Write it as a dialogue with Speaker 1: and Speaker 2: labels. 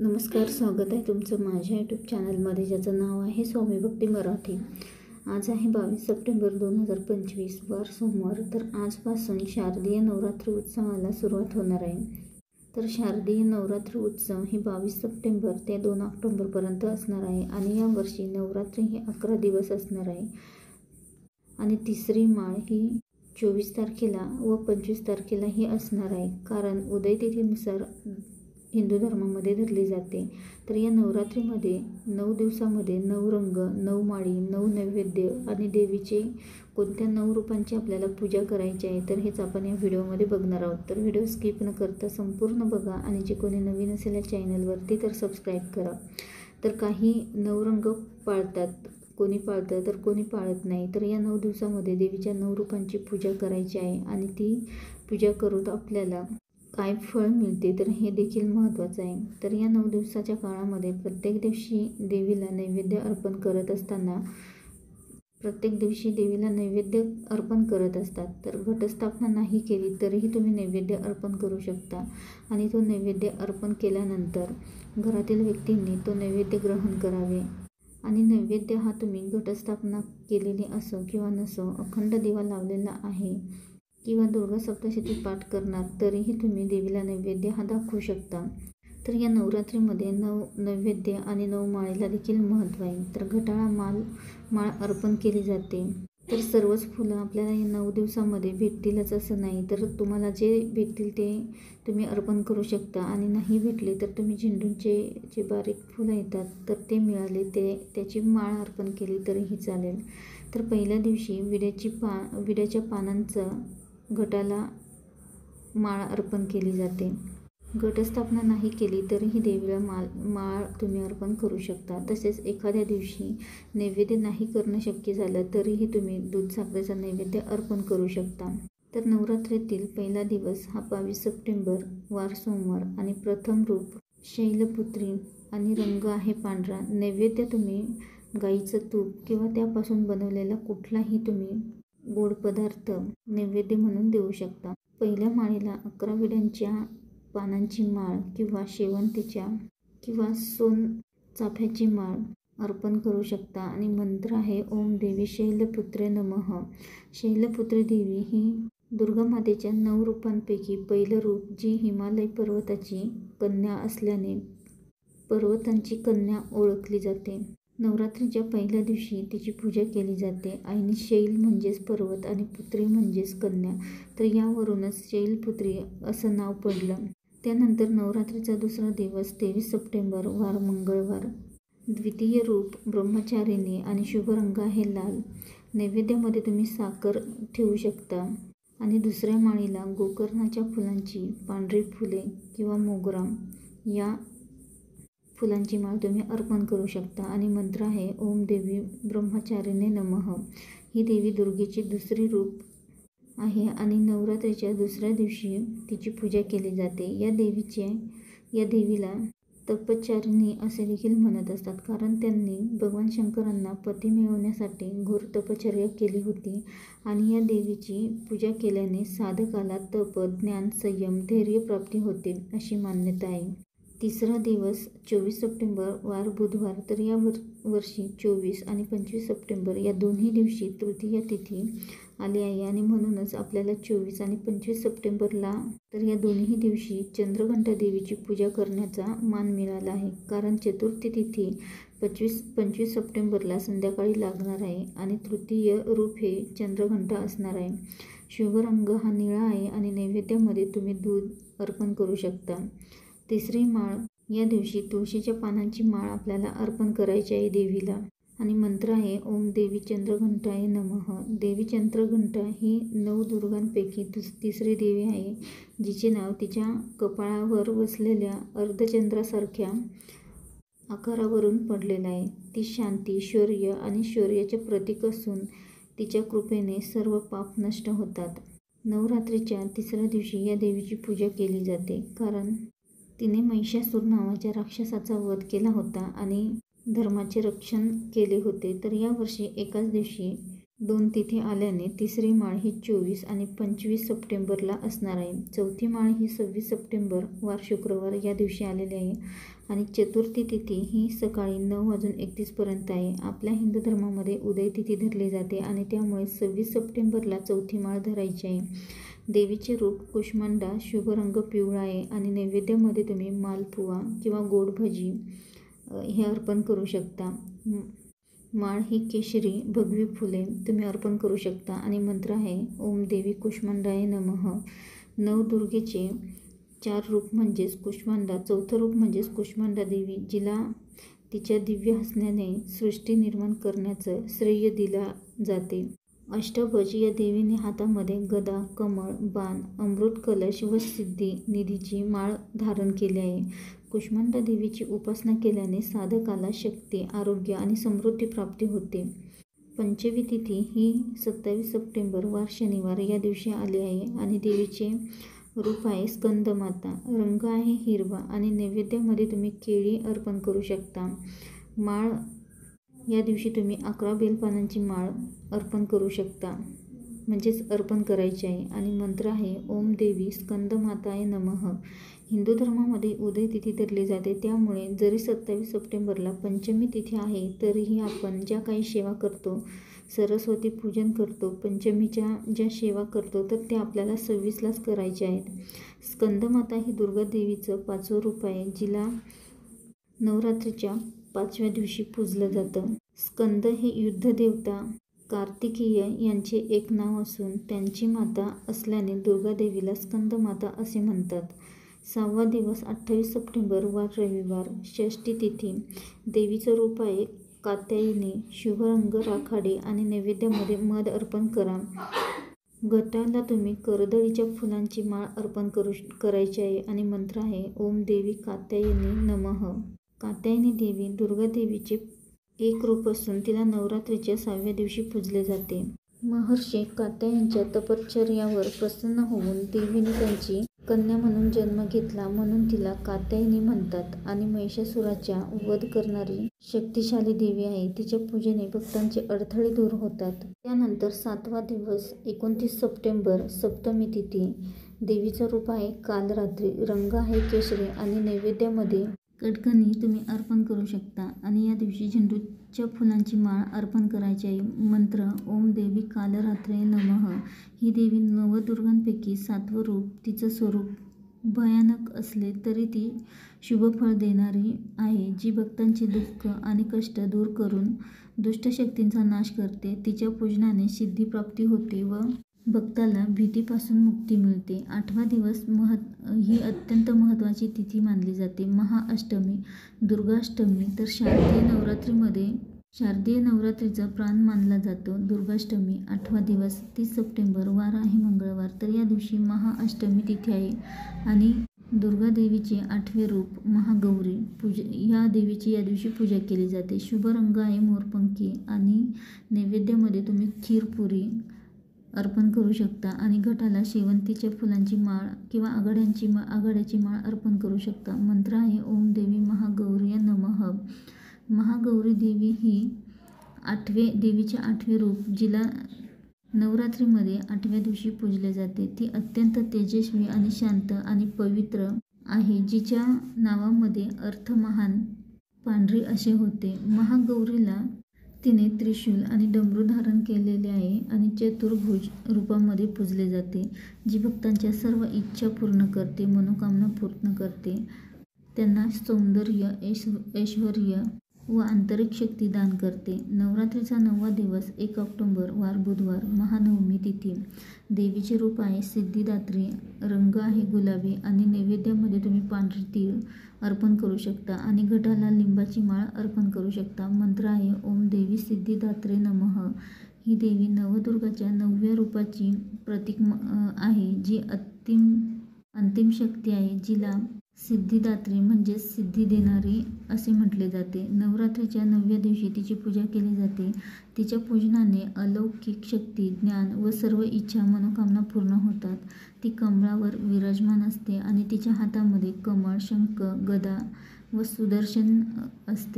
Speaker 1: नमस्कार, स्वागत आहे तुमचं माझ्या यूट्यूब चॅनलमध्ये, ज्याचं नाव आहे स्वामी भक्ती मराठी। आज आहे 22 सप्टेंबर 2025, वार सोमवार। तर आजपासून शारदीय नवरात्री उत्सवाला सुरुवात होणार आहे। तर शारदीय नवरात्री उत्सव ही 22 सप्टेंबर ते 2 ऑक्टोबरपर्यंत असणार आहे आणि यावर्षी नवरात्री ही 11 दिवस असणार आहे आणि तिसरी माळ ही 24 तारखेला व 25 तारखेला ही असणार आहे, कारण उदयतिथीनुसार हिंदू धर्मामध्ये धरली जाते। तर या नवरात्रीमध्ये 9 दिवसामध्ये 9 रंग, 9 माळी, 9 नैवेद्य आणि देवीचे कोणत्या 9 रूपांची आपल्याला पूजा करायची आहे, तर हेच आपण या व्हिडिओमध्ये बघणार आहोत। तर व्हिडिओ स्किप न करता संपूर्ण बघा आणि जे कोणी नवीन असेल या चॅनलवरती तर सबस्क्राईब करा। तर काही 9 रंग पाळतात, कोणी पाळतं तर कोणी पाळत नाही। तर या 9 दिवसामध्ये देवीच्या 9 रूपांची पूजा करायची आहे आणि ती पूजा करून आपल्याला काय फळ मिळते तर हे देखील महत्त्वाचं आहे। तर या 9 दिवसाच्या काळामध्ये प्रत्येक दिवशी देवीला नैवेद्य अर्पण करत असताना असतात। तर घटस्थापना नाही केली तरीही तुम्ही नैवेद्य अर्पण करू शकता आणि तो नैवेद्य अर्पण केल्यानंतर घरातील व्यक्तींनी तो नैवेद्य ग्रहण करावे आणि नैवेद्य हा तुम्ही घटस्थापना केलेली असो किंवा नसो, अखंड दिवा लावलेला आहे किंवा दुर्गा सप्तशती पाठ करणार तरीही तुम्ही देवीला नैवेद्य हा दाखवू शकता। तर या नवरात्रीमध्ये 9 नैवेद्य आणि 9 माळेला देखील महत्त्व आहे। तर घटाळा माळ अर्पण केली जाते। तर सर्वच फुलं आपल्याला या 9 दिवसामध्ये भेटतीलच असं नाही, तर तुम्हाला जे भेटतील ते तुम्ही अर्पण करू शकता आणि नाही भेटले तर तुम्ही झेंडूचे जे बारीक फुलं येतात तर ते मिळाले त्याची माळ अर्पण केली तरीही चालेल। तर पहिल्या दिवशी विड्याच्या पानांचं घटाला माळ अर्पण केली जाते। घटस्थापना नाही केली तरीही देवीला माळ तुम्ही अर्पण करू शकता। तसेच एखाद्या दिवशी नैवेद्य नाही करणं शक्य झालं तरीही तुम्ही दूध साखरेचा नैवेद्य अर्पण करू शकता। तर नवरात्रीतील पहिला दिवस हा 22 सप्टेंबर वार सोमवार आणि प्रथम रूप शैलपुत्री आणि रंग आहे पांढरा। नैवेद्य तुम्ही गाईचं तूप किंवा त्यापासून बनवलेला कुठलाही तुम्ही गोड पदार्थ नैवेद्य म्हणून देऊ शकता। पहिल्या माळेला 11 विड्यांच्या पानांची माळ किंवा शेवंतीच्या किंवा सोन चाफ्याची माळ अर्पण करू शकता आणि मंत्र आहे ओम देवी शैलपुत्रे नमः। शैलपुत्री देवी ही दुर्गा मातेच्या 9 रूपांपैकी पहिलं रूप, जी हिमालय पर्वताची कन्या असल्याने पर्वतांची कन्या ओळखली जाते। नवरात्रीच्या पहिल्या दिवशी तिची पूजा केली जाते आणि शैल म्हणजेच पर्वत आणि पुत्री म्हणजेच कन्या, तर यावरूनच शैलपुत्री असं नाव पडलं। त्यानंतर नवरात्रीचा दुसरा दिवस 23 सप्टेंबर वार मंगळवार। द्वितीय रूप ब्रह्मचारिणी आणि शुभ रंग आहे लाल। नैवेद्यामध्ये तुम्ही साखर ठेवू शकता आणि दुसऱ्या माळीला गोकर्णाच्या फुलांची पांढरी फुले किंवा मोगरा या फुलांची माळ तुम्ही अर्पण करू शकता आणि मंत्र आहे ओम देवी ब्रह्मचारिणे नमः। ही देवी दुर्गेची दुसरी रूप आहे आणि नवरात्रीच्या दुसऱ्या दिवशी तिची पूजा केली जाते। या देवीला तपश्चर्यिणी असे देखील म्हणत असतात, कारण त्यांनी भगवान शंकरांना पती मिळवण्यासाठी घोर तपश्चर्या केली होती आणि या देवीची पूजा केल्याने साधकाला तप, ज्ञान, संयम, धैर्य प्राप्ती होते अशी मान्यता आहे। तिसरा दिवस 24 सप्टेंबर वार बुधवार। तर या वर्षी 24 आणि 25 सप्टेंबर या दोन्ही दिवशी तृतीया तिथी आली आहे आणि म्हणूनच आपल्याला 24 आणि 25 सप्टेंबरला तर या दोन्ही दिवशी चंद्रघंटा देवीची पूजा करण्याचा मान मिळाला आहे, कारण चतुर्थी तिथी 25 सप्टेंबरला संध्याकाळी लागणार आहे आणि तृतीय रूप हे चंद्रघंटा असणार आहे। शुभ रंग हा निळा आहे आणि नैवेद्यामध्ये तुम्ही दूध अर्पण करू शकता। तिसरी माळ या दिवशी तुळशीच्या पानांची माळ आपल्याला अर्पण करायची आहे देवीला आणि मंत्र आहे ओम देवी चंद्रघंटाय नमः। देवी चंद्रघंटा ही 9 दुर्गांपैकी तिसरी देवी आहे, जिचे नाव तिच्या कपाळावर वसलेल्या अर्धचंद्रासारख्या आकारावरून पडलेलं आहे। ती शांती, शौर्य आणि शौर्याचे प्रतीक असून तिच्या कृपेने सर्व पाप नष्ट होतात। नवरात्रीच्या तिसऱ्या दिवशी या देवीची पूजा केली जाते, कारण तिने महिषासूर नावाच्या राक्षसाचा वध केला होता आणि धर्माचे रक्षण केले होते। तर यावर्षी एकाच दिवशी 2 तिथी आल्याने तिसरी माळ ही 24 आणि 25 सप्टेंबरला असणार आहे. चौथी माळ ही 26 सप्टेंबर वार शुक्रवार या दिवशी आलेली आहे आणि चतुर्थी तिथी ही सकाळी 9:31 पर्यंत आहे. आपल्या हिंदू धर्मामध्ये उदय तिथी धरली जाते आणि त्यामुळे 26 सप्टेंबरला चौथी माळ धरायची आहे. देवीचे रूप कुष्मांडा, शुभ रंग पिवळा आहे आणि नैवेद्यामध्ये तुम्ही मालपुवा किंवा गोड भजी हे अर्पण करू शकता. माळ ही केशरी भगवी फुले तुम्ही अर्पण करू शकता आणि मंत्र आहे ओम देवी कुष्मांडाय नमः. नवदुर्गेचे 4 रूप म्हणजेच कुष्मांडा, चौथं रूप म्हणजेच कुष्मांडा देवी, जिला तिच्या दिव्य हसण्याने सृष्टी निर्माण करण्याचं श्रेय दिला जाते. अष्टभुज या देवीने हातामध्ये गदा, कमळ, बाण, अमृत कलश व सिद्धी निधीची माळ धारण केली आहे. कुष्मांडा देवीची उपासना केल्याने साधकाला शक्ती, आरोग्य आणि समृद्धी प्राप्ती होते. पंचमी तिथी ही 27 सप्टेंबर वार शनिवार या दिवशी आली आहे आणि देवीचे रूप आहे स्कंदमाता. रंग आहे हिरवा आणि नैवेद्यामध्ये तुम्ही केळी अर्पण करू शकता. माळ या दिवशी तुम्ही 11 बेलपानांची माळ अर्पण करू शकता, म्हणजेच अर्पण करायचे आहे आणि मंत्र आहे ओम देवी स्कंदमाताय नमः. हिंदू धर्मामध्ये उदय तिथी धरली जाते, त्यामुळे जरी 27 सप्टेंबरला पंचमी तिथी आहे तरीही आपण ज्या काही सेवा करतो, सरस्वती पूजन करतो, पंचमीच्या ज्या सेवा करतो तर त्या आपल्याला 26लाच करायच्या आहेत. स्कंदमाता ही दुर्गा देवीचं 5वं रूप आहे, जिला नवरात्रीच्या 5व्या दिवशी पूजलं जातं. स्कंद हे युद्धदेवता कार्तिकेय यांचे एक नाव असून त्यांची माता असल्याने दुर्गा देवीला स्कंदमाता असे म्हणतात. 6वा दिवस 28 सप्टेंबर वार रविवार, षष्ठी तिथी. देवीचं रूप आहे कात्यायनी, शुभ रंग राखाडी आणि नैवेद्यामध्ये मध अर्पण करा. घटाला तुम्ही करदळीच्या फुलांची माळ अर्पण करायची आहे आणि मंत्र आहे ओम देवी कात्यायनी नमः. कात्यायनी देवी दुर्गा देवीचे एक रूप असून तिला नवरात्रीच्या 6व्या दिवशी पूजले जाते. महर्षी कात्यायनाच्या तपश्चर्यावर प्रसन्न होऊन देवीने त्यांची कन्या म्हणून जन्म घेतला, म्हणून तिला कात्यायनी म्हणतात आणि महिषासुराचा वध करणारी शक्तिशाली देवी आहे. तिच्या पूजेने भक्तांचे अडथळे दूर होतात. त्यानंतर 7वा दिवस 29 सप्टेंबर सप्तमी तिथी. देवीचं रूप आहे कालरात्री, रंग आहे केशरी आणि नैवेद्यामध्ये कडकणी तुम्ही अर्पण करू शकता आणि या दिवशी झेंडूच्या फुलांची माळ अर्पण करायची आहे. मंत्र ओम देवी कालरात्रे नमः. ही देवी नवदुर्गांपैकी 7वं रूप. तिचं स्वरूप भयानक असले तरी ती शुभफळ देणारी आहे, जी भक्तांचे दुःख आणि कष्ट दूर करून दुष्टशक्तींचा नाश करते. तिच्या पूजनाने सिद्धिप्राप्ती होते व भक्ताला भीतीपासून मुक्ती मिळते. 8वा दिवस ही अत्यंत महत्त्वाची तिथी मानली जाते. महाअष्टमी, दुर्गाष्टमी तर शारदीय नवरात्रीचा प्राण मानला जातो. दुर्गाष्टमी 8वा दिवस 30 सप्टेंबर वार आहे मंगळवार, तर या दिवशी महाअष्टमी तिथी आहे आणि दुर्गा देवीचे 8वे रूप महागौरी या देवीची या दिवशी पूजा केली जाते. शुभ रंग आहे मोरपंखी आणि नैवेद्यामध्ये तुम्ही खीरपुरी अर्पण करू शकता आणि घटाला शेवंतीच्या फुलांची माळ किंवा आघाड्याची माळ अर्पण करू शकता. मंत्र आहे ओम देवी महागौरी नमः. महागौरी देवी ही देवीचे 8वे रूप, जिला नवरात्रीमध्ये 8व्या दिवशी पूजले जाते. ती अत्यंत तेजस्वी आणि शांत आणि पवित्र आहे, जिच्या नावामध्ये अर्थ महान पांढरी असे होते. महागौरीला तिने त्रिशूल आणि डमरू धारण केलेले आहे आणि चतुर्भुज रूपामध्ये पूजले जाते, जी भक्तांच्या सर्व इच्छा पूर्ण करते, मनोकामना पूर्ण करते. त्यांना सौंदर्य, ऐश्वर्य व आंतरिक शक्ती दान करते. नवरात्रीचा 9वा दिवस 1 ऑक्टोबर वार बुधवार, महानवमी तिथी. देवीचे रूप आहे सिद्धिदात्री, रंग आहे गुलाबी आणि नैवेद्यामध्ये तुम्ही पांढरी तीळ अर्पण करू शकता आणि घटाला लिंबाची माळ अर्पण करू शकता. मंत्र आहे ओम देवी सिद्धिदात्रे नमः. ही देवी नवदुर्गाच्या 9व्या रूपाची प्रतीक आहे, जी अंतिम शक्ती आहे, जिला सिद्धिदात्री म्हणजे सिद्धी देणारी असे म्हटले जाते. नवरात्रीच्या 9व्या दिवशी तिची पूजा केली जाते. तिच्या पूजनाने अलौकिक शक्ती, ज्ञान व सर्व इच्छा मनोकामना पूर्ण होतात. ती कमळावर विराजमान असते आणि तिच्या हातामध्ये कमळ, शंख, गदा व सुदर्शन असते.